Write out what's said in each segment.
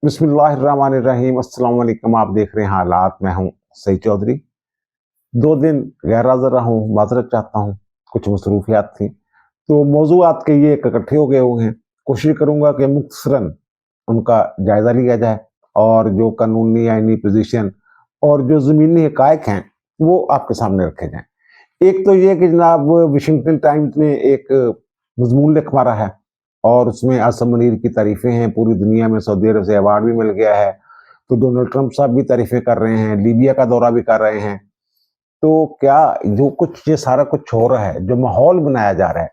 बिस्मिल्लाहिर्रहमानिर्रहीम। अस्सलाम वालेकुम। आप देख रहे हैं हालात। मैं हूं सईद चौधरी। 2 दिन गैर हाज़िर रहा हूं, माज़रत चाहता हूं, कुछ मसरूफियात थी। तो मौज़ूआत के ये इकट्ठे हो गए हुए हैं। कोशिश करूंगा कि मुख्तसरन उनका जायज़ा लिया जाए और जो कानूनी आईनी पोजीशन और जो ज़मीनी हकायक हैं वो आपके सामने रखे जाएं। एक तो ये कि जनाब वाशिंगटन टाइम्स ने एक मजमून लिख मारा है और उसमें आसम मुनीर की तारीफें हैं। पूरी दुनिया में सऊदी अरब से अवार्ड भी मिल गया है। तो डोनाल्ड ट्रंप साहब भी तारीफें कर रहे हैं, लीबिया का दौरा भी कर रहे हैं। तो क्या जो कुछ ये सारा कुछ हो रहा है, जो माहौल बनाया जा रहा है,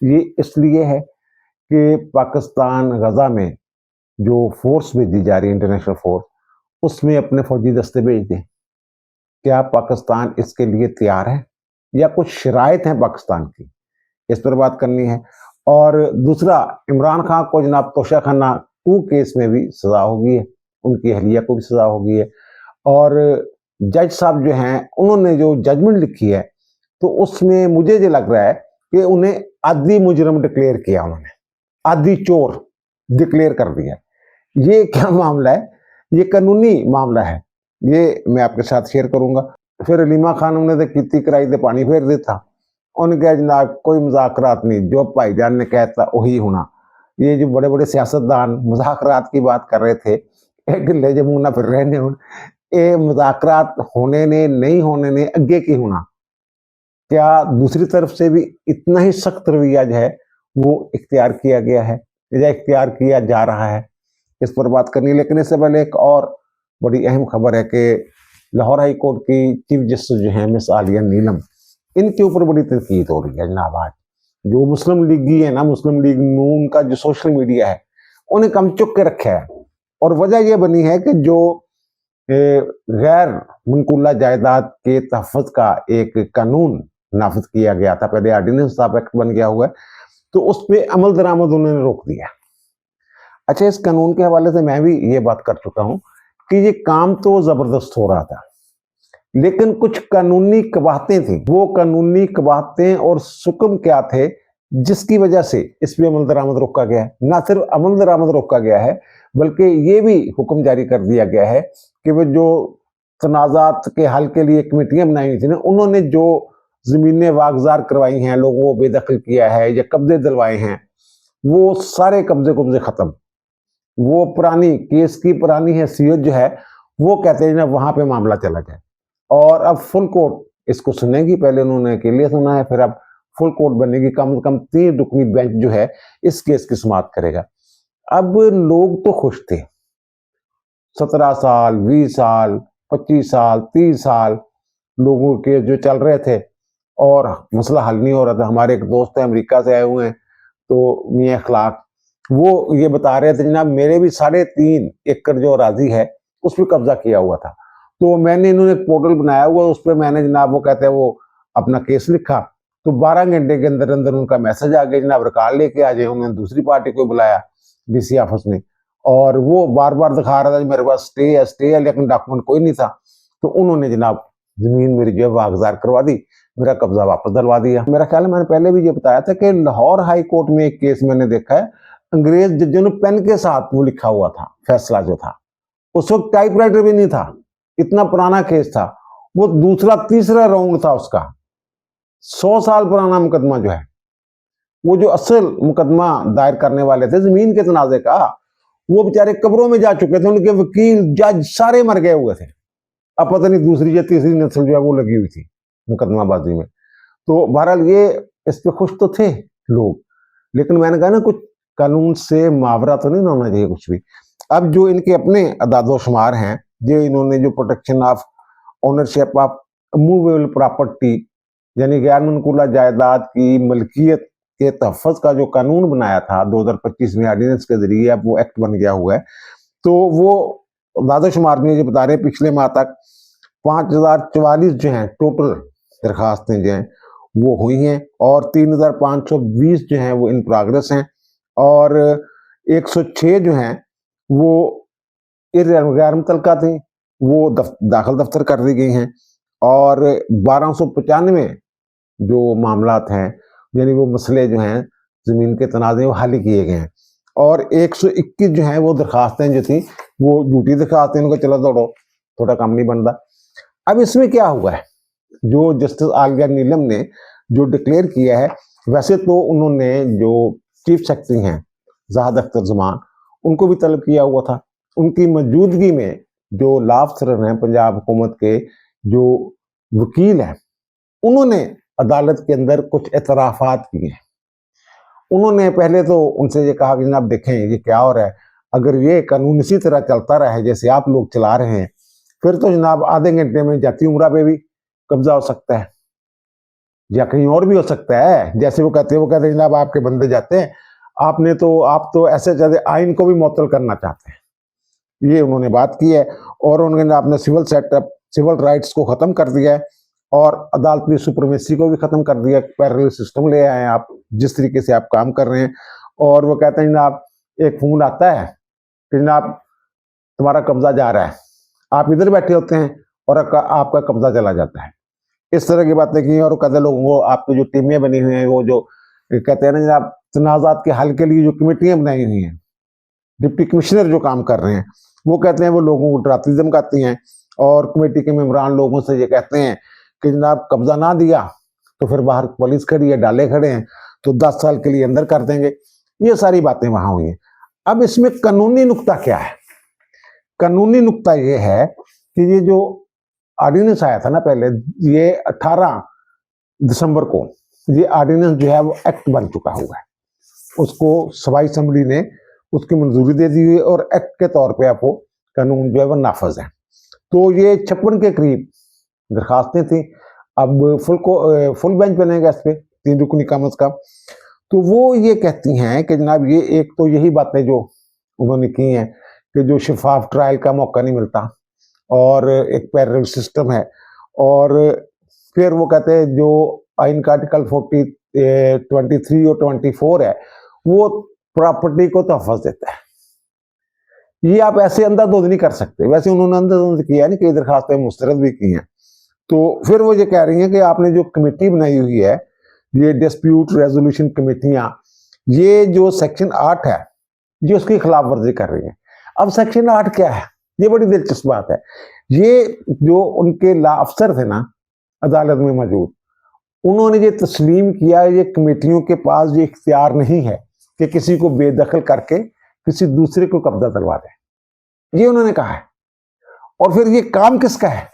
ये इसलिए है कि पाकिस्तान गजा में जो फोर्स भेजी जा रही है, इंटरनेशनल फोर्स, उसमें अपने फौजी दस्ते भेज दें। क्या पाकिस्तान इसके लिए तैयार है या कुछ शराइत हैं पाकिस्तान की, इस पर बात करनी है। और दूसरा, इमरान खान को जनाब तोशाखाना 2 केस में भी सजा हो गई है, उनकी अहलिया को भी सजा हो गई है। और जज साहब जो हैं उन्होंने जो जजमेंट लिखी है तो उसमें मुझे ये लग रहा है कि उन्हें आदि मुजरम डिक्लेयर किया, उन्होंने आदि चोर डिक्लेयर कर दिया। ये क्या मामला है? ये कानूनी मामला है, ये मैं आपके साथ शेयर करूंगा। फिर अलीमा खान उन्हें तो किती कराई दे पानी फेर देता। उन्होंने कहा जनाब कोई मजाकरात नहीं, जो भाईजान ने कहता वही होना। ये जो बड़े बड़े सियासतदान मजाकरात की बात कर रहे थे, एक गिले जमुना फिर रहे हूं, ये मजाकरात होने ने नहीं होने ने अगे की होना। क्या दूसरी तरफ से भी इतना ही सख्त रवैया जो है वो इख्तियार किया गया है या इख्तियार किया जा रहा है, इस पर बात करनी है। लेकिन इससे पहले एक और बड़ी अहम खबर है कि लाहौर हाई कोर्ट की चीफ जस्टिस जो है मिस आलिया नीलम, इनके ऊपर बड़ी तनकीद हो रही है जनाब। आज जो मुस्लिम लीगी है ना, मुस्लिम लीग नून का जो सोशल मीडिया है, उन्हें कम चुक के रखा है। और वजह यह बनी है कि जो गैर मनकूला जायदाद के तहफ़्फ़ुज़ का एक कानून नाफिज किया गया था, पहले ऑर्डिनेंस था, एक्ट बन गया हुआ है, तो उस पर अमल दरामद उन्होंने रोक दिया। अच्छा, इस कानून के हवाले से मैं भी ये बात कर चुका हूं कि ये काम तो जबरदस्त हो रहा था, लेकिन कुछ कानूनी कबाहतें थी। वो कानूनी कबाहतें और सुकम क्या थे जिसकी वजह से इस पर अमल दरामद रोका गया है। ना सिर्फ अमल दरामद रोका गया है, बल्कि ये भी हुक्म जारी कर दिया गया है कि वो जो तनाज़ात के हल के लिए कमेटियां बनाई हुई थी ना, उन्होंने जो ज़मीनें वागजार करवाई हैं, लोगों को बेदखल किया है या कब्जे दिलवाए हैं, वो सारे कब्जे खत्म। वो पुरानी केस की पुरानी हैसियत जो है वो कहते हैं ना, वहां पे मामला चला जाए। और अब फुल कोर्ट इसको सुनेगी। पहले उन्होंने अकेले सुना है, फिर अब फुल कोर्ट बनेगी। कम से कम 3 रुकनी बेंच जो है इस केस की समाप्त करेगा। अब लोग तो खुश थे, 17 साल, 20 साल, 25 साल, 30 साल लोगों के जो चल रहे थे और मसला हल नहीं हो रहा था। हमारे एक दोस्त है, अमेरिका से आए हुए हैं, तो मियाँ अखलाक, वो ये बता रहे थे जनाब मेरे भी 3.5 एकड़ जो अराजी है उस पर कब्जा किया हुआ था। तो मैंने इन्होंने एक पोर्टल बनाया हुआ, उस पर मैंने जनाब, वो कहते हैं वो अपना केस लिखा, तो 12 घंटे के अंदर अंदर उनका मैसेज आ गया जनाब रिकॉर्ड लेके आ जाए। उन्होंने दूसरी पार्टी को बुलाया डीसी ऑफिस में, और वो बार बार दिखा रहा था मेरे पास स्टे है, लेकिन डॉक्यूमेंट कोई नहीं था। तो उन्होंने जनाब जमीन मेरी जो है वागजार करवा दी, मेरा कब्जा वापस दिलवा दिया। मेरा ख्याल है मैंने पहले भी ये बताया था कि लाहौर हाई कोर्ट में एक केस मैंने देखा है, अंग्रेज जजों ने पेन के साथ वो लिखा हुआ था फैसला जो था, उस वक्त टाइपराइटर भी नहीं था, इतना पुराना केस था। वो दूसरा तीसरा राउंड था उसका, 100 साल पुराना मुकदमा जो है। वो जो असल मुकदमा दायर करने वाले थे जमीन के तनाजे का, वो बेचारे कब्रों में जा चुके थे, उनके वकील जज सारे मर गए हुए थे। अब पता नहीं दूसरी या तीसरी नस्ल जो है वो लगी हुई थी मुकदमाबाजी में। तो बहरहाल ये इस पे खुश तो थे लोग, लेकिन मैंने कहा ना कुछ कानून से मावरा तो नहीं ना होना चाहिए कुछ भी। अब जो इनके अपने अदादोशुमार हैं, जो इन्होंने जो protection of ownership of movable property, यानी गैर मनकूला जायदाद की मलकियत के तहफ़्फ़ुज़ का जो कानून बनाया था 2025 में ऑर्डिनेंस के जरिए, अब वो एक्ट बन गया हुआ है। तो वो अदादोशुमार में जो बता रहे हैं पिछले माह तक 5044 जो हैं टोटल दरखास्तें जो हैं वो हुई हैं, और 3520 जो हैं वो इन प्रोग्रेस हैं, और 106 जो हैं वो गैर मुतलका थी, वो दाखिल दफ्तर कर दी गई हैं, और 1295 जो मामलात हैं, यानी वो मसले जो हैं ज़मीन के तनाज़े वो हल किए गए हैं, और 121 जो हैं वो दरखास्तें जो थी वो ड्यूटी दिखाते हैं, उनको चलो दौड़ो, थोड़ा काम नहीं बनता। अब इसमें क्या हुआ है, जो जस्टिस आलिया नीलम ने जो डिक्लेयर किया है, वैसे तो उन्होंने जो चीफ सेक्रेटरी हैं ज़ाहिद अख्तर ज़मान, उनको भी तलब किया हुआ था। उनकी मौजूदगी में जो लॉ अफसर हैं पंजाब हुकूमत के, जो वकील हैं, उन्होंने अदालत के अंदर कुछ एतराफ़ात किए हैं। उन्होंने पहले तो उनसे ये कहा कि जनाब देखें ये क्या हो रहा है, अगर ये कानून इसी तरह चलता रहा है जैसे आप लोग चला रहे हैं, फिर तो जनाब आधे घंटे में जाती उम्रा पे भी कब्जा हो सकता है या कहीं और भी हो सकता है। जैसे वो कहते हैं जनाब आपके बंदे जाते हैं, आप तो ऐसे ज्यादा आइन को भी मुअत्तल करना चाहते हैं। ये उन्होंने बात की है और उन्होंने अपने सिविल राइट्स को खत्म कर दिया है और अदालती सुप्रीमेसी को भी खत्म कर दिया। पैरेलल सिस्टम ले आए आप, जिस तरीके से आप काम कर रहे हैं। और वो कहते हैं जनाब एक फोन आता है कि जनाब तुम्हारा कब्जा जा रहा है, आप इधर बैठे होते हैं और आपका कब्जा चला जाता है। इस तरह की बातें की। और कहते लोगों को आपकी जो टीमें बनी हुई हैं, वो जो कहते हैं ना जनाब तनाज़ात के हल के लिए जो कमेटियां बनाई हुई हैं, डिप्टी कमिश्नर जो काम कर रहे हैं, वो कहते हैं वो लोगों को डराती धमकाती हैं और कमेटी के मेंबरान लोगों से ये कहते हैं कि जनाब कब्जा ना दिया तो फिर बाहर पुलिस खड़ी है, डाले खड़े हैं, तो 10 साल के लिए अंदर कर देंगे। ये सारी बातें वहां हुई हैं। अब इसमें कानूनी नुक्ता क्या है? कानूनी नुक्ता ये है कि ये जो ऑर्डिनेंस आया था ना पहले, ये 18 दिसंबर को ये ऑर्डिनेंस जो है वो एक्ट बन चुका हुआ है। उसको सबाई असम्बली ने उसकी मंजूरी दे दी हुई और एक्ट के तौर पे आपको कानून जो है वो नाफज है। तो ये 56 के करीब दरखास्तें थी। अब फुल बेंच बनेगा इस पे, 3 रुकनी कम अज कम। तो वो ये कहती हैं कि जनाब ये एक तो यही बातें जो उन्होंने की हैं कि जो शफाफ ट्रायल का मौका नहीं मिलता और एक पैरेलल सिस्टम है। और फिर वो कहते हैं जो आइन का आर्टिकल 23 और 24 है वो प्रॉपर्टी को तहफ़्फ़ुज़ देता है। ये आप ऐसे अंधाधुंध नहीं कर सकते। वैसे उन्होंने अंधाधुंध किया नहीं, कई दरखास्तें मुस्तरद भी की हैं। तो फिर वो ये कह रही हैं कि आपने जो कमेटी बनाई हुई है, ये डिस्प्यूट रेजोल्यूशन कमेटियां, ये जो सेक्शन 8 है ये उसकी खिलाफ वर्जी कर रही है। अब सेक्शन 8 क्या है? ये बड़ी दिलचस्प बात है। ये जो उनके ला अफसर थे ना अदालत में मौजूद, उन्होंने ये तस्लीम किया ये कमेटियों के पास ये इख्तियार नहीं है कि किसी को बेदखल करके किसी दूसरे को कब्जा दिलवा दे। ये उन्होंने कहा है। और फिर ये काम किसका है?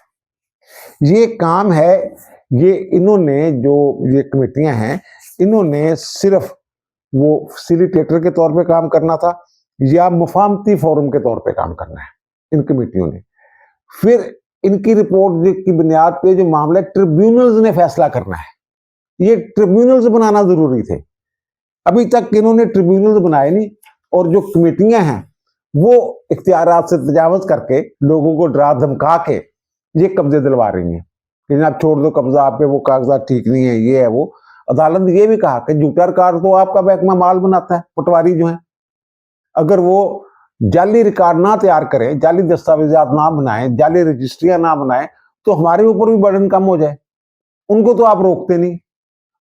ये काम है, ये इन्होंने जो ये कमेटियां हैं, इन्होंने सिर्फ वो फैसिलिटेटर के तौर पे काम करना था या मुफाहमती फोरम के तौर पे काम करना है इन कमेटियों ने। फिर इनकी रिपोर्ट की बुनियाद पे जो मामला ट्रिब्यूनल्स ने फैसला करना है। ये ट्रिब्यूनल्स बनाना जरूरी थे। अभी तक इन्होंने ट्रिब्यूनल्स बनाए नहीं और जो कमेटियां हैं वो इख्तियारात से तजावज करके लोगों को डरा धमका के ये कब्जे दिलवा रही हैं कि जनाब छोड़ दो कब्जा, आप पे वो कागजात ठीक नहीं है, ये है वो। अदालत ने ये भी कहा कि झूठा रिकॉर्ड तो आपका महकमा माल बनाता है, पटवारी जो है, अगर वो जाली रिकॉर्ड ना तैयार करें, जाली दस्तावेजात ना बनाएं, जाली रजिस्ट्रियां ना बनाएं, तो हमारे ऊपर भी बर्डन कम हो जाए। उनको तो आप रोकते नहीं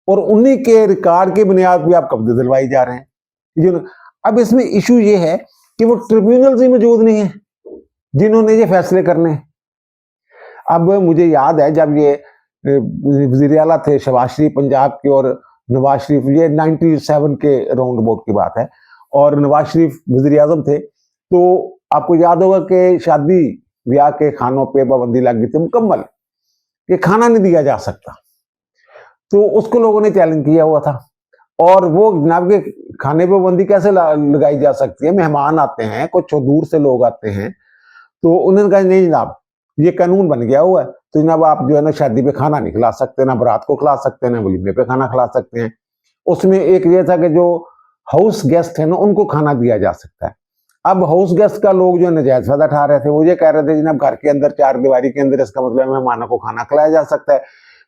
और उन्हीं के रिकॉर्ड के बुनियाद पे आप कब्जे दिलवाई जा रहे हैं। अब इसमें इशू ये है कि वो ट्रिब्यूनल ही मौजूद नहीं है जिन्होंने ये फैसले करने हैं। अब मुझे याद है जब ये वज़ीर आला थे शहबाज शरीफ पंजाब के और नवाज शरीफ, ये 97 के राउंड अबाउट की बात है, और नवाज शरीफ वज़ीर आज़म थे, तो आपको याद होगा कि शादी ब्याह के खानों पे पाबंदी लग गई थी मुकम्मल, कि खाना नहीं दिया जा सकता। तो उसको लोगों ने चैलेंज किया हुआ था। और वो जनाब के खाने पे पाबंदी कैसे लगाई जा सकती है? मेहमान आते हैं, कुछ दूर से लोग आते हैं, तो उन्होंने कहा नहीं जनाब ये कानून बन गया हुआ है, तो जनाब आप जो है ना शादी पे खाना नहीं खिला सकते, ना बारात को खिला सकते, ना वलीमे पे खाना खिला सकते हैं। उसमें एक ये था कि जो हाउस गेस्ट है ना उनको खाना दिया जा सकता है। अब हाउस गेस्ट का लोग जो नजायज फायदा उठा रहे थे, वो ये कह रहे थे जनाब घर के अंदर 4 दीवारी के अंदर इसका मतलब मेहमानों को खाना खिलाया जा सकता है,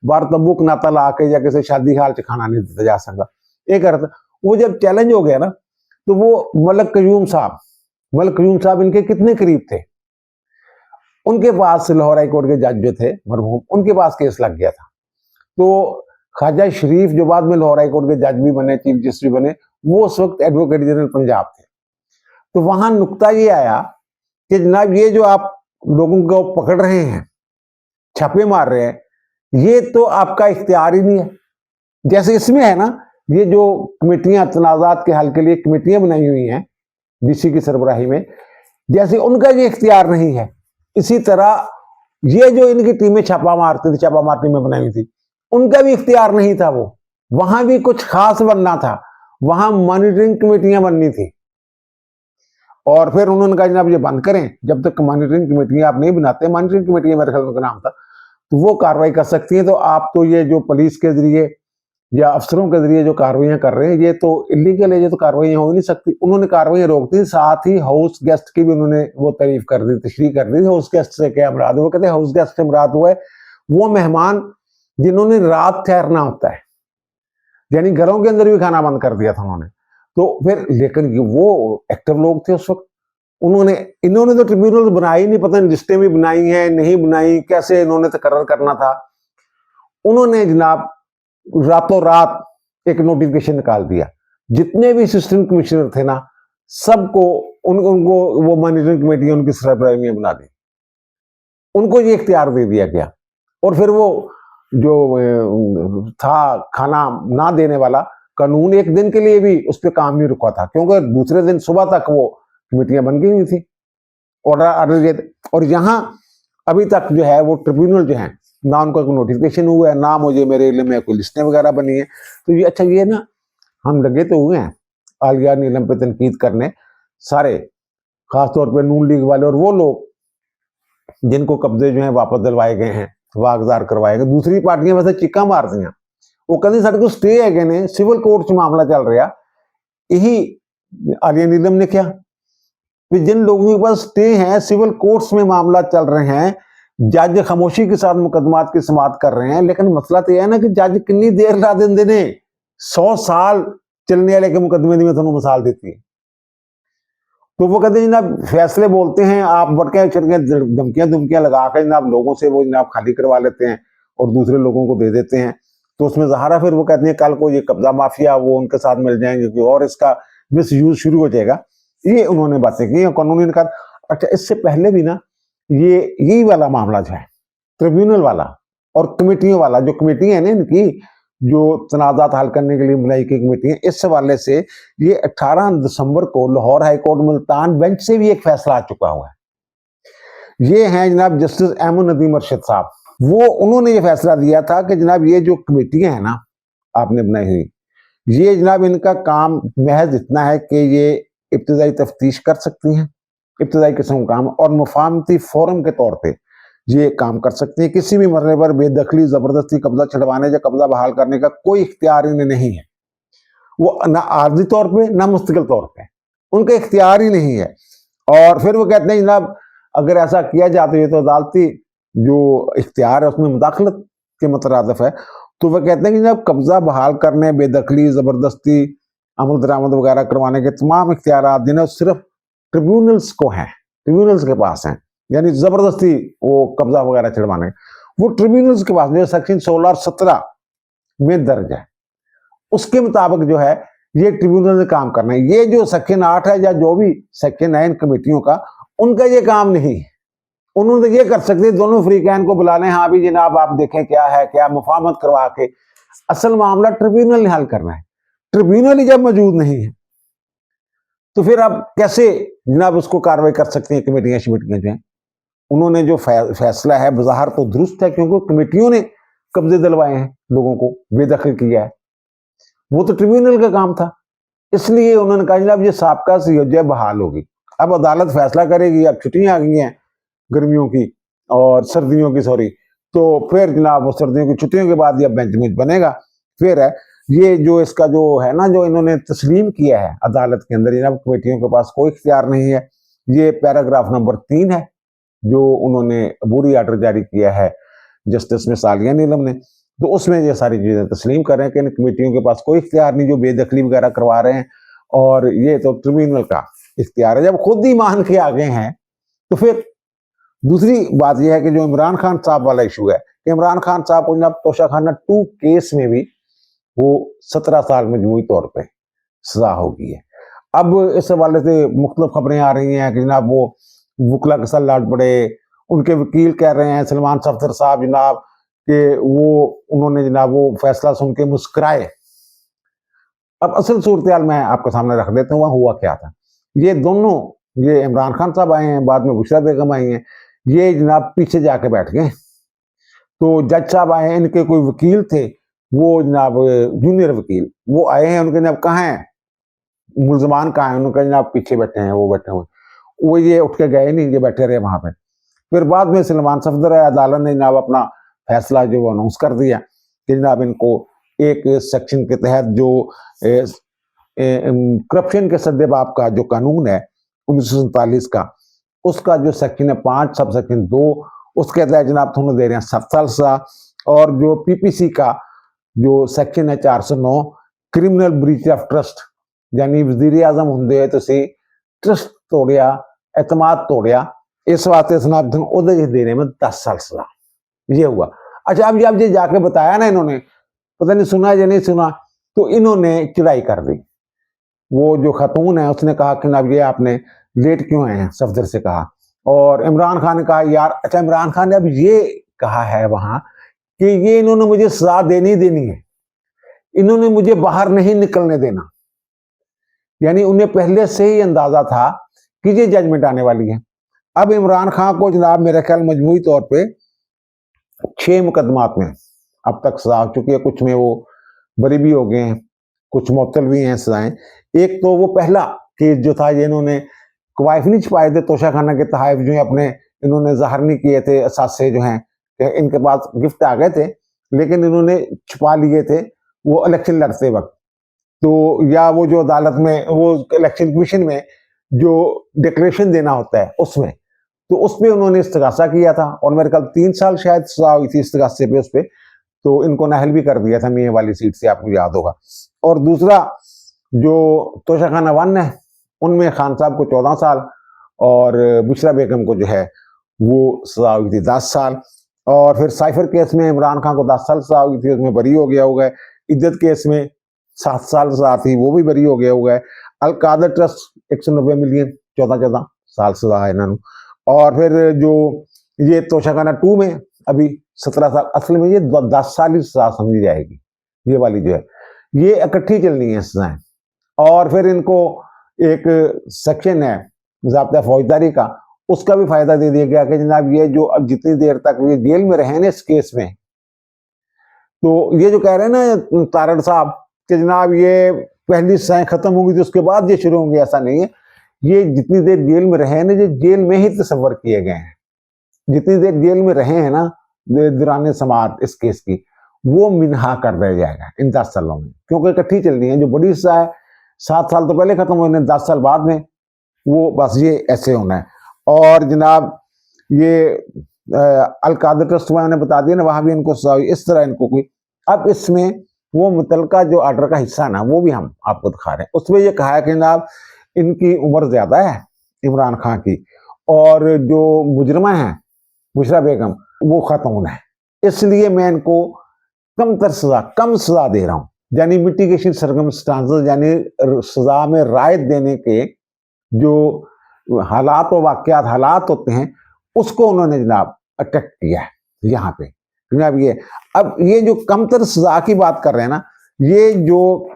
बाहर तंबूक नाता ला के या किसी शादी हाल च खाना नहीं दिया जा सकता। एक अर्थ वो जब चैलेंज हो गया ना, तो वो मलक कयूम साहब इनके कितने करीब थे, उनके पास लाहौर हाई कोर्ट के जज जो थे मरहूम, उनके पास केस लग गया था। तो ख्वाजा शरीफ जो बाद में लाहौर हाई कोर्ट के जज भी बने, चीफ जस्टिस बने, वो उस वक्त एडवोकेट जनरल पंजाब थे। तो वहां नुक्ता ये आया कि जनाब ये जो आप लोगों को पकड़ रहे हैं, छापे मार रहे हैं, ये तो आपका इख्तियार ही नहीं है। जैसे इसमें है ना, ये जो कमेटियां तनाजात के हल के लिए कमेटियां बनाई हुई हैं डीसी की सरबराही में, जैसे उनका ये इख्तियार नहीं है, इसी तरह ये जो इनकी टीमें छापा मारती थी, छापा मार टीमें बनाई हुई थी, उनका भी इख्तियार नहीं था। वो वहां भी कुछ खास बनना था, वहां मॉनिटरिंग कमेटियां बननी थी। और फिर उन्होंने कहा जनाब ये बंद करें, जब तक मॉनिटरिंग कमेटियां आप नहीं बनाते, मॉनिटरिंग कमेटियां मेरे ख्याल में नाम था, तो वो कार्रवाई कर सकती है। तो आप तो ये जो पुलिस के जरिए या अफसरों के जरिए जो कार्रवाइयां कर रहे हैं, ये तो इलीगल है, ये तो कार्रवाइयां हो नहीं सकती। उन्होंने कार्रवाइयां रोक दी, साथ ही हाउस गेस्ट की भी उन्होंने वो तारीफ कर दी, तशरीह कर दी। हाउस गेस्ट से क्या मुराद है? वो कहते हैं हाउस गेस्ट से मुराद हुआ है वो मेहमान जिन्होंने रात ठहरना होता है, यानी घरों के अंदर भी खाना बंद कर दिया था उन्होंने। तो फिर लेकिन वो एक्टिव लोग थे उस वक्त, इन्होंने तो ट्रिब्यूनल बनाई नहीं, पता नहीं लिस्टें भी बनाई हैं नहीं बनाई, कैसे इन्होंने तकर्रर करना था। उन्होंने जनाब रातों रात एक नोटिफिकेशन निकाल दिया, जितने भी असिस्टेंट कमिश्नर थे ना, सबको उनको वो मॉनिटरिंग कमेटी उनकी सरबराही में बना दी, उनको ये इख्तियार दे दिया गया। और फिर वो जो था खाना ना देने वाला कानून, एक दिन के लिए भी उस पर काम नहीं रुका था, क्योंकि दूसरे दिन सुबह तक वो कमेटियां बन गई हुई थी और यहां अभी तक जो है वो ट्रिब्यूनल जो है ना, उनका कोई नोटिफिकेशन हुआ है ना मुझे मेरे इल्म में कोई लिस्टें वगैरह बनी है। तो ये अच्छा, ये ना हम लगे तो हुए हैं आलिया नीलम पे तनकीद करने, सारे खासतौर पे नून लीग वाले और वो लोग जिनको कब्जे जो है वापस दिलवाए गए हैं, वागजार करवाए गए। दूसरी पार्टियां वैसे चिक्का मार दी, वो कहते साढ़े को स्टे है ने सिविल कोर्ट से मामला चल रहा। यही आलिया नीलम ने क्या, जिन लोगों के पास स्टे हैं, सिविल कोर्ट्स में मामला चल रहे हैं, जज खामोशी के साथ मुकदमात की समाअत कर रहे हैं, लेकिन मसला तो यह है ना कि जज कितनी देर ला देंगे ने 100 साल चलने वाले के मुकदमे की मैं थोड़ा मिसाल देती है। तो वो कहते हैं जनाब फैसले बोलते हैं, आप बटके धमकियां लगा कर जनाब लोगों से वो जनाब खाली करवा लेते हैं और दूसरे लोगों को दे देते हैं। तो उसमें ज़ाहिर फिर वो कहते हैं कल को ये कब्जा माफिया वो उनके साथ मिल जाएंगे और इसका मिस यूज शुरू हो जाएगा। ये उन्होंने बातें की कानूनी निकाल। अच्छा, इससे पहले भी ना ये यही वाला मामला जो है ट्रिब्यूनल वाला और कमेटियों वाला, जो कमेटी है ना इनकी जो तनाजात हल करने के लिए बनाई गई कमेटी है, इस हवाले से ये 18 दिसंबर को Lahore high court Multan bench से भी एक फैसला आ चुका हुआ है। ये हैं जनाब जस्टिस अहमद नदीम अरशद साहब, वो उन्होंने ये फैसला दिया था कि जनाब ये जो कमेटियां हैं ना आपने बनाई हुई, ये जनाब इनका काम महज इतना है कि ये इब्तदाई तफ्तीश कर सकती हैं, इब्तदाई किस्म काम, और मुफाहमती फोरम के तौर पे ये काम कर सकती हैं। किसी भी मसले पर बेदखली, जबरदस्ती कब्जा छुड़वाने या कब्जा बहाल करने का कोई इख्तियार इन्हें नहीं है। वो ना आर्जी तौर पे ना मुस्तकिल तौर पे, उनका इख्तियार ही नहीं है। और फिर वो कहते हैं जनाब अगर ऐसा किया जाए तो ये तो अदालती जो इख्तियार है उसमें मुदाखलत के मुतरादिफ है। तो वह कहते हैं कि जब कब्जा बहाल करने, बेदखली, जबरदस्ती अमल दरामद वगैरह करवाने के तमाम इख्तियारात जो सिर्फ ट्रिब्यूनल्स को हैं, ट्रिब्यूनल्स के पास हैं, यानी जबरदस्ती वो कब्जा वगैरह छुड़वाने वो ट्रिब्यूनल्स के पास जो सेक्शन 16 और 17 में दर्ज है, उसके मुताबिक जो है ये ट्रिब्यूनल ने काम करना है। ये जो सेक्शन 8 है या जो भी सेक्शन है इन कमेटियों का, उनका ये काम नहीं है। उन्होंने ये कर सकते दोनों फ्रीकैन को बुला लें, हाँ भी जनाब आप देखें क्या है क्या, मुफाहमत करवा के। असल मामला ट्रिब्यूनल ने हल करना है। ट्रिब्यूनल ही जब मौजूद नहीं है तो फिर आप कैसे जनाब उसको कार्रवाई कर सकते हैं? कमेटियां शमेटियां जो हैं, उन्होंने जो फैसला है बज़ाहिर तो दुरुस्त है, क्योंकि कमेटियों ने कब्जे दिलवाए हैं, लोगों को बेदखल किया है, वो तो ट्रिब्यूनल का काम था। इसलिए उन्होंने कहा जनाब ये साबका सीओजे बहाल होगी, अब अदालत फैसला करेगी। अब छुट्टियां आ गई हैं गर्मियों की और सर्दियों की, सॉरी, तो फिर जनाब वो सर्दियों की छुट्टियों के बाद यह बेंच में बनेगा। फिर है ये जो इसका जो है ना, जो इन्होंने तस्लीम किया है अदालत के अंदर, जनाब कमेटियों के पास कोई इख्तियार नहीं है। ये पैराग्राफ नंबर 3 है जो उन्होंने अबूरी आर्डर जारी किया है जस्टिस मिस आलिया नीलम ने, तो उसमें ये सारी चीजें तस्लीम कर रहे हैं कि इन कमेटियों के पास कोई इख्तियार नहीं जो बेदखली वगैरह करवा रहे हैं, और ये तो ट्रिब्यूनल का इख्तियार है। जब खुद ही मान के आ गए हैं तो फिर दूसरी बात यह है कि जो इमरान खान साहब वाला इशू है कि इमरान खान साहब को जनाब तोशाखाना 2 केस में भी वो 17 साल मजमूई तौर पे सजा हो गई है। अब इस हवाले से मुख्तलिफ खबरें आ रही हैं कि जनाब वो वकला के साथ लड़ पड़े। उनके वकील कह रहे हैं सलमान सफदर साहब जनाब कि उन्होंने जनाब वो फैसला सुन के मुस्कुराए। अब असल सूरत मैं आपके सामने रख देता हूँ, वहाँ हुआ क्या था। ये दोनों, ये इमरान खान साहब आए हैं, बाद में बुशरा बेगम आई हैं, ये जनाब पीछे जाके बैठ गए। तो जज साहब आए हैं, इनके कोई वकील थे, वो जनाब जूनियर वकील, वो आए हैं, उनके जनाब कहाँ हैं मुलजमान, कहाँ हैं, उनके जनाब पीछे बैठे हैं, वो बैठे हुए, वो ये उठ के गए नहीं, ये बैठे रहे वहां पे। फिर बाद में सलमान सफदर अदालत ने जनाब अपना फैसला जो अनाउंस कर दिया कि जनाब इनको एक सेक्शन के तहत जो करप्शन के सद्देबाब का जो कानून है 1947 का, उसका जो सेक्शन है 5 सब सेक्शन 2, उसके तहत जनाब थोड़ा दे रहे हैं 7 साल सजा। और जो पीपीसी का जो सेक्शन है 409 क्रिमिनल ब्रीच ऑफ ट्रस्ट, यानी वजीर आजम होंगे तुसी ट्रस्ट तोड़िया, एतमाद तोड़िया, इस वास्ते जनाब दे रहे हैं 10 साल सजा। ये हुआ। अच्छा, अब जब ये जाके बताया ना इन्होंने, पता नहीं सुना या नहीं सुना, तो इन्होंने चढ़ाई कर दी। वो जो खातून है उसने कहा कि ना ये आपने लेट क्यों आए हैं, सफदर से कहा। और इमरान खान ने कहा यार, अच्छा इमरान खान ने अब ये कहा है वहां कि ये इन्होंने मुझे सजा देनी देनी है, इन्होंने मुझे बाहर नहीं निकलने देना। यानी उन्हें पहले से ही अंदाजा था कि ये जजमेंट आने वाली है। अब इमरान खान को जनाब मेरे ख्याल मजमूई तौर पे 6 मुकदमात में अब तक सजा हो चुकी है। कुछ में वो बरी भी हो गए हैं, कुछ मुअत्तल भी हैं सजाएं। एक तो वो पहला केस जो था, ये इन्होंने कवायफ नहीं छुपाए थे, तोशाखाना के तहाइफ जो है अपने इन्होंने जाहिर नहीं किए थे, असासे जो हैं इनके पास गिफ्ट आ गए थे, लेकिन इन्होंने छुपा लिए थे वो इलेक्शन लड़ते वक्त। तो या वो जो अदालत में वो इलेक्शन कमीशन में जो डिक्लेरेशन देना होता है उसमें, तो उस पर उन्होंने इस्तगासा किया था और मेरे ख्याल 3 साल शायद सजा हुई थी इस्तगासे पे उस पर। तो इनको नाहल भी कर दिया था मियाँ वाली सीट से, आपको याद होगा। और दूसरा जो तोशाखाना 1 है, उनमें खान साहब को 14 साल और बुशरा बेगम को जो है वो सजा हुई थी 10 साल। और फिर साइफर केस में इमरान खान को 10 साल सजा हुई थी, उसमें बरी हो गया होगा। इज्जत केस में 7 साल सजा थी, वो भी बरी हो गया होगा। अलकादर ट्रस्ट 190 मिलियन 14 साल सजा है इन्होंने। और फिर जो ये तोशाखाना 2 में अभी 17 साल, असल में ये 10 साल ही सजा समझी जाएगी, ये वाली जो है ये इकट्ठी चलनी है सजाएं। और फिर इनको एक सेक्शन है ज़ाब्ता फौजदारी का, उसका भी फायदा दे दिया गया कि जनाब ये जो अब जितनी देर तक ये जेल में रहे ना इस केस में, तो ये जो कह रहे हैं ना तारड़ साहब कि जनाब ये पहली सजाएं खत्म होंगी तो उसके बाद ये शुरू होंगी, ऐसा नहीं है। ये जितनी देर जेल में रहे ना, ये जेल में ही तस्वर किए गए हैं। जितनी देर जेल में रहे हैं ना दौरान समात इस केस की, वो मिनहा कर दिया जाएगा इन 10 सालों में, क्योंकि इकट्ठी चल रही है। जो बड़ी सजा है 7 साल तो पहले खत्म होने, 10 साल बाद में, वो बस ये ऐसे होना है। और जनाब ये अलकादर ट्रस्ट मैंने बता दिया ना, वहां भी इनको सजा हुई, इस तरह इनको कोई। अब इसमें वो मुतलका जो आर्डर का हिस्सा ना, वो भी हम आपको दिखा रहे हैं। उसमें ये कहा है कि जनाब इनकी उम्र ज्यादा है इमरान खान की, और जो मुजरमा है बुशरा बेगम वो खातून है, इसलिए मैं इनको कम सजा दे रहा हूं। यानी मिटिगेशन सर्कमस्टांसेस, यानी सजा में रायत देने के जो हालात और वाकयात हालात होते हैं, उसको उन्होंने जनाब अटैक किया है यहाँ पे जनाब। ये अब ये जो कमतर सजा की बात कर रहे हैं ना, ये जो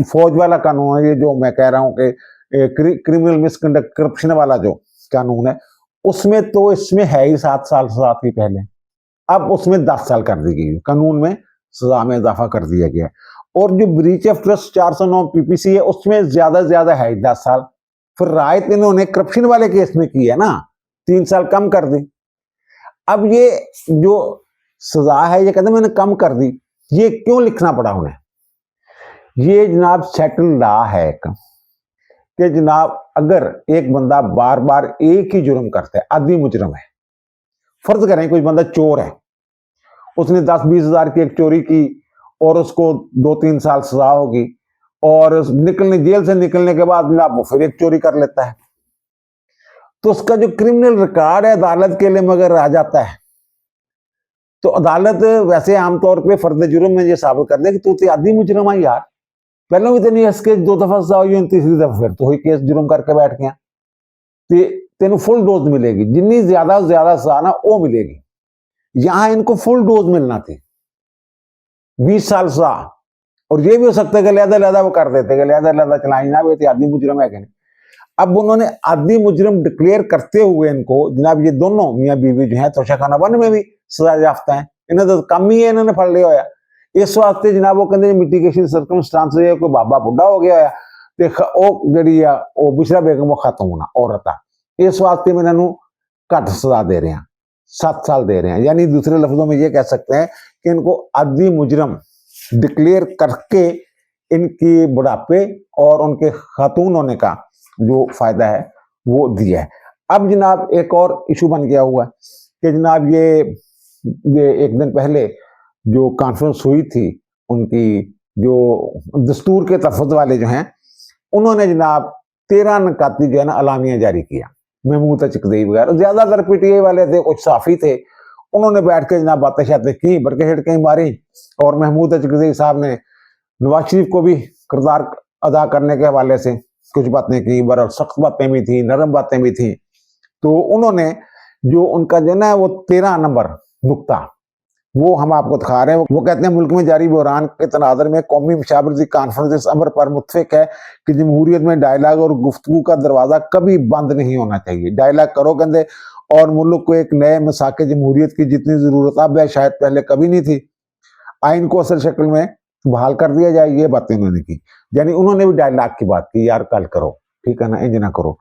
फौज वाला कानून है, ये जो मैं कह रहा हूं कि क्रिमिनल मिसकंडक्ट करप्शन वाला जो कानून है, उसमें तो इसमें है ही 7 साल सजा थी पहले, अब उसमें 10 साल कर दी गई, कानून में सजा में इजाफा कर दिया गया। और जो ब्रीच ऑफ ट्रस्ट 409 पीपीसी है, उसमें ज्यादा है 10 साल। फिर रायत इन्होंने करप्शन वाले केस में की है ना, 3 साल कम कर दी। अब ये जो सजा है ये कहते मैंने कम कर दी, ये क्यों लिखना पड़ा उन्हें? ये जनाब सेटल लॉ है कि जनाब अगर एक बंदा बार बार एक ही जुर्म करता है, आदमी मुजरम है, फर्ज करें कोई बंदा चोर है, उसने 10-20 हजार की एक चोरी की और उसको 2-3 साल सजा होगी, और जेल से निकलने के बाद जनाब वो फिर एक चोरी कर लेता है, तो उसका जो क्रिमिनल रिकॉर्ड है अदालत के लिए मगर आ जाता है, तो अदालत वैसे आमतौर पर फर्द जुर्म में ये साबित कर दे कि तू तो आदमी मुजरम है यार, पहले भी तो नहीं इसके 2 दफा सजा हुई, तीसरी दफा फिर तो हुई केस जुर्म करके बैठ गया, तेन फुल डोज मिलेगी, जिन्नी ज्यादा ज्यादा सजा ना वो मिलेगी। यहां इनको फुल डोज मिलना थी, 20 साल सजा। और ये भी हो सकता है कि लहदा वो कर देते कि लहदा चलाई ना भी आदमी मुजरम है कि नहीं। अब उन्होंने आदमी मुजरम डिक्लेयर करते हुए इनको, जनाब ये दोनों मियाँ बीवी जो है तोशाखाना 1 में भी सजा याफ्ता है, इन्हें तो कम ही है, इन्होंने फड़ लिया होया। इस वास्ते जनाब वो कहते मिटिगेशन सर्कमस्टांस कोई बाबा बुढ़ा हो गया है तो जी बिशरा बेगम वो खत्म होना औरत आ, इस वास्ते में इन्होंने घट सजा दे रहे हैं, 7 साल दे रहे हैं। यानी दूसरे लफ्जों में ये कह सकते हैं कि इनको आदमी मुजरम डिक्लेयर करके इनकी बुढ़ापे और उनके खातून होने का जो फायदा है वो दिया है। अब जनाब एक और इशू बन गया हुआ कि जनाब ये एक दिन पहले जो कॉन्फ्रेंस हुई थी उनकी, जो दस्तूर के तहफ़्फ़ुज़ वाले जो हैं उन्होंने जनाब 13 नकाती जो है ना अलामिया जारी किया। महमूद चिकदई वगैरह ज्यादातर पीटीआई वाले थे, कुछ साफी थे, उन्होंने बैठ के जनाब बातें शातें की, बड़के हिड़के मारी। और महमूद चिकदई साहब ने नवाज शरीफ को भी किरदार अदा करने के हवाले से कुछ बातें की, बड़ा सख्त बातें भी थी, नरम बातें भी थी। तो उन्होंने जो उनका जो ना वो 13 नंबर नुक्ता वो हम आपको दिखा रहे हैं। वो कहते हैं मुल्क में जारी बहरान के तनाज़ुर में कौमी मशावरती कॉन्फ्रेंस इस अमर पर मुत्फिक है कि जमहूरियत में डायलाग और गुफ्तगू का दरवाज़ा कभी बंद नहीं होना चाहिए। डायलाग करो कहते, और मुल्क को एक नए मसाके जमहूरियत की जितनी ज़रूरत अब है शायद पहले कभी नहीं थी, आइन को असल शक्ल में बहाल कर दिया जाए, ये बातें उन्होंने की। यानी उन्होंने भी डायलाग की बात की, यार कल करो, ठीक है ना, इंज ना करो।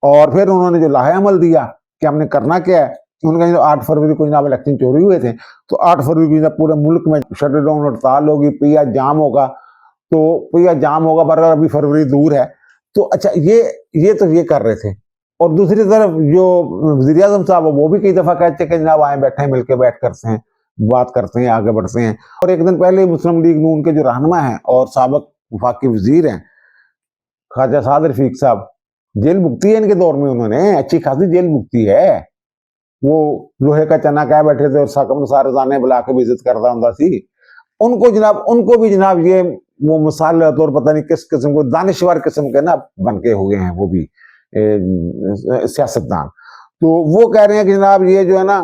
और फिर उन्होंने जो लाहे अमल दिया कि हमने करना क्या है, उनका जो 8 फरवरी को जनाब इलेक्शन चोरी हुए थे, तो 8 फरवरी को पूरे मुल्क में शटडाउन हड़ताल होगी, पहिया जाम होगा। तो पहिया जाम होगा, पर अभी फरवरी दूर है। तो अच्छा ये तो ये कर रहे थे। और दूसरी तरफ जो वज़ीर आज़म साहब वो भी कई दफा कहते हैं कि जनाब आए बैठे हैं, मिलकर बैठ करते हैं, बात करते हैं, आगे बढ़ते हैं। और एक दिन पहले मुस्लिम लीग नून के जो रहनुमा हैं और साबिक वफाकी वजीर हैं ख्वाजा साद रफीक साहब, जेल भुगती है इनके दौर में, उन्होंने अच्छी खासी जेल भुगती है। वो लोहे का चना कह बैठे थे और साकम सारे जाने बुला के भी इज्जत करता होता सी। उनको भी जनाब ये वो मिसाल और पता नहीं किस किस्म को दानिश्वर किस्म के ना बन के हुए हैं वो भी सियासतदान। तो वो कह रहे हैं कि जनाब ये जो है ना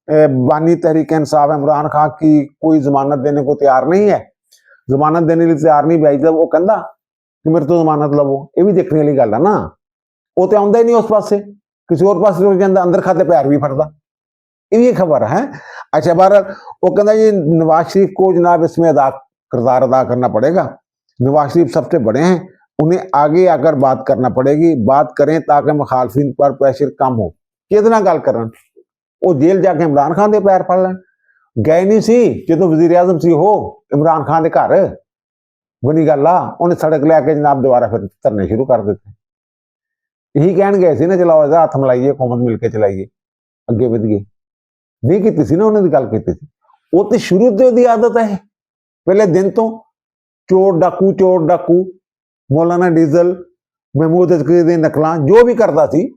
बानी तहरीक इंसाफ इमरान खान की कोई जमानत देने को तैयार नहीं है, जमानत देने लिए तैयार नहीं भाई। जब वो कहता कि मेरे तो जमानत लवो, ये भी देखने वाली गल है ना, वो तो आंदा ही नहीं उस पास से, किसी और पास अंदर खाते पैर भी फटता, ये खबर है। अच्छा बहरहाल वो कहता ये नवाज शरीफ को जनाब इसमें किरदार अदा करना पड़ेगा। नवाज शरीफ सबसे बड़े हैं, उन्हें आगे आकर बात करना पड़ेगी, बात करें ताकि मुखालफिन पर प्रेशर कम हो। कितना गल कर वो जेल जाके इमरान खान के पैर फड़ लें, गए नहीं सी जो वजीर आजम सी हो इमरान खान के घर बनी गल आ, उन्हें सड़क लैके जनाब दोबारा फिर धरने शुरू कर देते। यही कहन गए सी ना चलाओ हाथ मिलाइए, हुकूमत मिलकर चलाइए, अगे वधिए, नहीं की सी ना उन्होंने गल की थी। वो तो शुरू तो दी आदत है, पहले दिन तो चोर डाकू मौलाना डीजल महमूद अजकरी नकलां जो भी करता सी,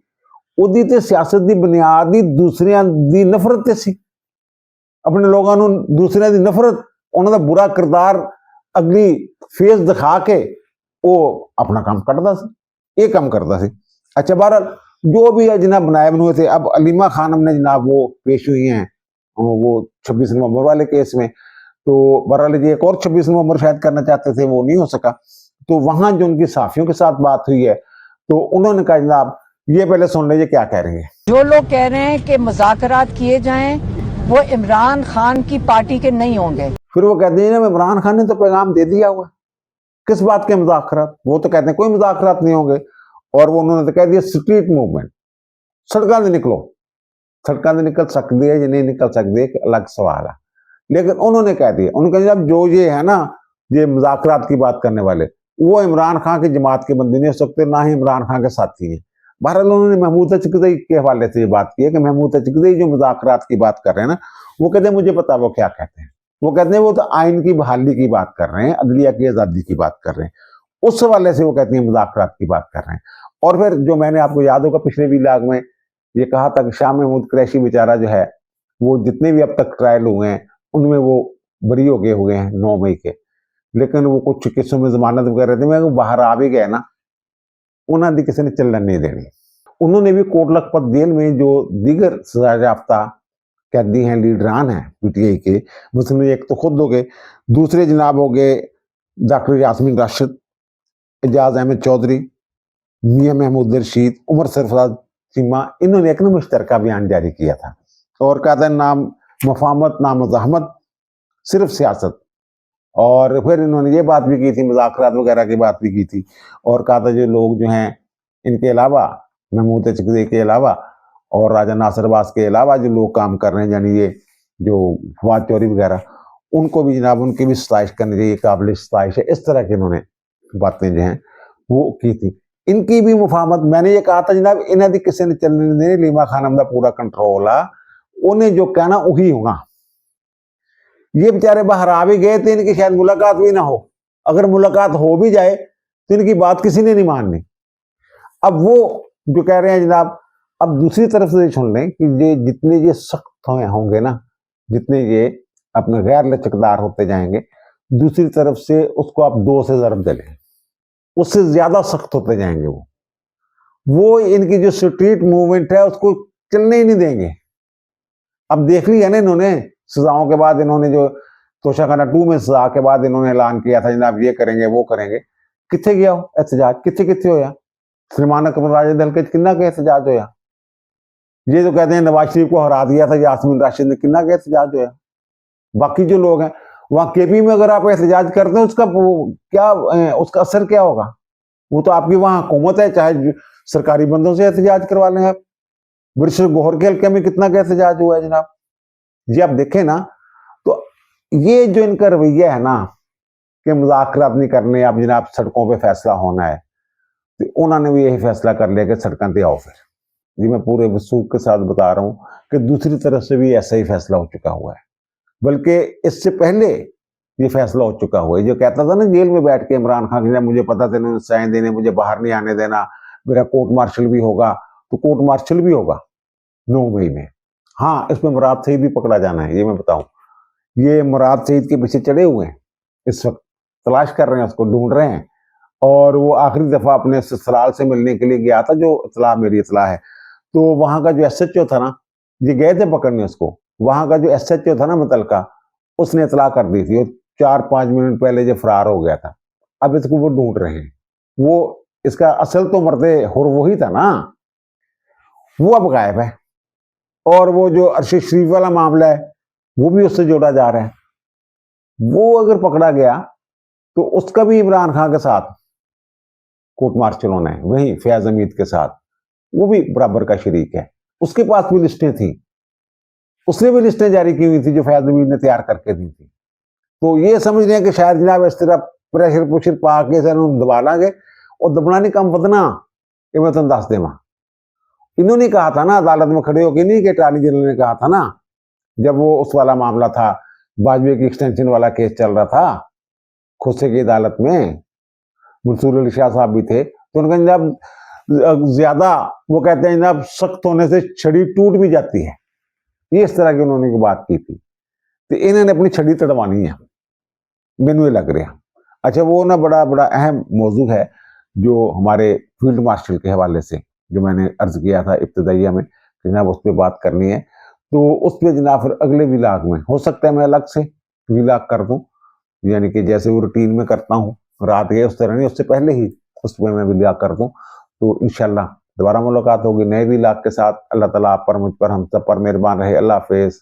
ਉਹਦੀ ਤੇ ਸਿਆਸਤ ਦੀ ਬੁਨਿਆਦ ਹੀ ਦੂਸਰਿਆਂ ਦੀ ਨਫ਼ਰਤ ਤੇ ਸੀ। ਆਪਣੇ ਲੋਕਾਂ ਨੂੰ ਦੂਸਰਿਆਂ ਦੀ ਨਫ਼ਰਤ, ਉਹਨਾਂ ਦਾ ਬੁਰਾ ਕਿਰਦਾਰ ਅਗਲੀ ਫੇਸ ਦਿਖਾ ਕੇ ਉਹ ਆਪਣਾ ਕੰਮ ਕੱਢਦਾ ਸੀ, ਇਹ ਕੰਮ करता ਸੀ। अच्छा बहरहाल जो भी है जनाब नायब हुए थे। अब अलीमा खानम ने जनाब वो पेश हुई हैं वो 26 नवंबर वाले केस में, तो बहरहाल जी एक और 26 नवंबर शायद करना चाहते थे, वो नहीं हो सका। तो वहां जो उनकी साफियों के साथ बात हुई है तो उन्होंने कहा जनाब ये पहले सुन लीजिए क्या कह रही है। जो लोग कह रहे हैं कि मुज़ाकरात किए जाएं वो इमरान खान की पार्टी के नहीं होंगे, फिर वो कहते हैं ना इमरान खान ने तो पैगाम दे दिया हुआ, किस बात के मुज़ाकरात। वो तो कहते हैं कोई मुज़ाकरात नहीं होंगे, और वो उन्होंने तो कह दिया स्ट्रीट मूवमेंट, सड़कों से निकलो। सड़कों से निकल सकती है या नहीं निकल सकती एक अलग सवाल है, लेकिन उन्होंने कह दिया, उन्होंने कहा जो ये है ना ये मुज़ाकरात की बात करने वाले वो इमरान खान की जमात के बंदे नहीं हो सकते, ना ही इमरान खान के साथी हैं। बहरहाल उन्होंने महमूद अचकज़ई के हवाले से ये बात की है कि महमूद अचकज़ई जो मुज़ाकरात की बात कर रहे हैं ना, वो कहते हैं मुझे पता वो क्या कहते हैं। वो कहते हैं वो तो आइन की बहाली की बात कर रहे हैं, अदलिया की आज़ादी की बात कर रहे हैं, उस हवाले से वो कहते हैं मुज़ाकरात की बात कर रहे हैं। और फिर जो मैंने आपको याद होगा पिछले वीलाग में ये कहा था कि शाह महमूद कुरैशी बेचारा जो है वो जितने भी अब तक ट्रायल हुए हैं उनमें वो बरी हो गए हुए हैं 9 मई के, लेकिन वो कुछ केसों में जमानत वगैरह थी, मैं बाहर आ भी गए ना, उन्होंने किसी ने चलन नहीं देनी। उन्होंने भी कोट लखपत जेल में जो दीगर सजा याफ्ता कैदी हैं, लीडरान हैं पीटीआई के, उसमें एक तो खुद हो गए, दूसरे जनाब हो गए डॉक्टर यास्मीन राशिद, एजाज अहमद चौधरी, मियां महमूद रशीद, उमर सरफराज चीमा, इन्होंने एक मुश्तरका बयान जारी किया था और कहा था नाम मफामत ना मज़ाहमत, सिर्फ सियासत। और फिर इन्होंने ये बात भी की थी, मुज़ाकरात वगैरह की बात भी की थी और कहा था जो लोग जो हैं इनके अलावा, महमूद चकदे के अलावा और राजा नासिर अब्बास के अलावा जो लोग काम कर रहे हैं, यानी ये जो फवाद चौधरी वगैरह, उनको भी जनाब उनकी भी सताइश करनी चाहिए, काबिल सताइश है। इस तरह की इन्होंने बातें जो हैं वो की थी। इनकी भी मुफाहमत, मैंने ये कहा था जनाब इन्हें भी किसी ने चलने नहीं देनी, लीमा खानम का पूरा कंट्रोल आ, उन्हें जो कहना वही होगा। ये बेचारे बाहर आ भी गए तो इनकी शायद मुलाकात भी ना हो, अगर मुलाकात हो भी जाए तो इनकी बात किसी ने नहीं माननी। अब वो जो कह रहे हैं जनाब, अब दूसरी तरफ से सुन लें कि ये जितने ये सख्त होंगे ना, जितने ये अपने गैर लचकदार होते जाएंगे, दूसरी तरफ से उसको आप 2 से ज़रब दे लें, उससे ज्यादा सख्त होते जाएंगे। वो इनकी जो स्ट्रीट मूवमेंट है उसको चलने ही नहीं देंगे। अब देख लिया ना इन्होंने, सजाओं के बाद इन्होंने जो तोशाखाना 2 में सजा के बाद इन्होंने ऐलान किया था जनाब ये करेंगे वो करेंगे, कितने गया हो एहतजाज, कितने होया, सलमान अकबर राजे दल के किन्ना के एहतजाज होया। ये तो कहते हैं नवाज शरीफ को हरा दिया था यास्मीन राशिद ने, किन्ना के एहतजाज होया। बाकी जो लोग हैं वहां केपी में अगर आप एहतजाज करते हैं उसका क्या, उसका असर क्या होगा? वो तो आपकी वहां हुकूमत है, चाहे सरकारी बंदों से एहतजाज करवा लें आप। वरिष्ठ गौहर के हल्के में कितना का एहतजाज हुआ है जनाब, ये आप देखें ना। तो ये जो इनका रवैया है ना कि मुज़ाकरात नहीं करने, अब जनाब सड़कों पे फैसला होना है, तो उन्होंने भी यही फैसला कर लिया कि सड़कों पे आओ। फिर जी मैं पूरे वसूख के साथ बता रहा हूं कि दूसरी तरफ से भी ऐसा ही फैसला हो चुका हुआ है, बल्कि इससे पहले ये फैसला हो चुका हुआ है। जो कहता था ना जेल में बैठ के इमरान खान की, मुझे पता था इन्होंने साइन देने, मुझे बाहर नहीं आने देना, मेरा कोर्ट मार्शल भी होगा, तो कोर्ट मार्शल भी होगा 9 मई में। हाँ, इसमें मुराद सईद भी पकड़ा जाना है, ये मैं बताऊं। ये मुराद सईद के पीछे चढ़े हुए हैं, इस वक्त तलाश कर रहे हैं, उसको ढूंढ रहे हैं। और वो आखिरी दफा अपने ससुराल से मिलने के लिए गया था, जो इतला मेरी इतला है। तो वहां का जो SHO था ना, ये गए थे पकड़ने उसको, वहां का जो SHO था ना मुतलका, उसने इतला कर दी थी, 4-5 मिनट पहले जो फरार हो गया था। अब इसको वो ढूंढ रहे हैं। वो इसका असल तो मर्दे हुर वही था ना, वो अब गायब है। और वो जो अरशद शरीफ वाला मामला है वो भी उससे जोड़ा जा रहा है। वो अगर पकड़ा गया तो उसका भी इमरान खान के साथ कोर्ट मार्शल होना है, वही फयाज हमीद के साथ, वो भी बराबर का शरीक है। उसके पास भी लिस्टें थी, उसने भी लिस्टें जारी की हुई थी जो फयाज हमीद ने तैयार करके दी थी। तो ये समझ रहे हैं कि शायद जनाब इस तरह प्रेशर पुशर पा के दबा लांगे, और दबना नहीं कम पतना, ये मैं तुम दस देवा। इन्होंने कहा था ना अदालत में खड़े होकर, नहीं कि अटॉर्नी जनरल ने कहा था ना, जब वो उस वाला मामला था, वाजपेयी की एक्सटेंशन वाला केस चल रहा था खुसे की अदालत में, मंसूर अली शाह साहब भी थे, तो उनका जनाब ज्यादा वो कहते हैं जनाब सख्त होने से छड़ी टूट भी जाती है, ये इस तरह की उन्होंने बात की थी। तो इन्होंने अपनी छड़ी तड़वानी है, मैनू लग रहा। अच्छा, वो ना बड़ा बड़ा अहम मौजू है जो हमारे फील्ड मार्शल के हवाले से, जो मैंने अर्ज किया था इब्तदाइया में कि जनाब उस पर बात करनी है। तो उस पर जनाब फिर अगले विलाग में हो सकता है मैं अलग से विलाग कर दूं, यानी कि जैसे वो रूटीन में करता हूँ रात गए उस तरह नहीं, उससे पहले ही उस पर मैं विलाग कर दूं। तो इंशाल्लाह दोबारा मुलाकात होगी नए विलाग के साथ। अल्लाह ताला आप पर, मुझ पर, हम सब पर मेहरबान रहे। अल्लाह हाफिज।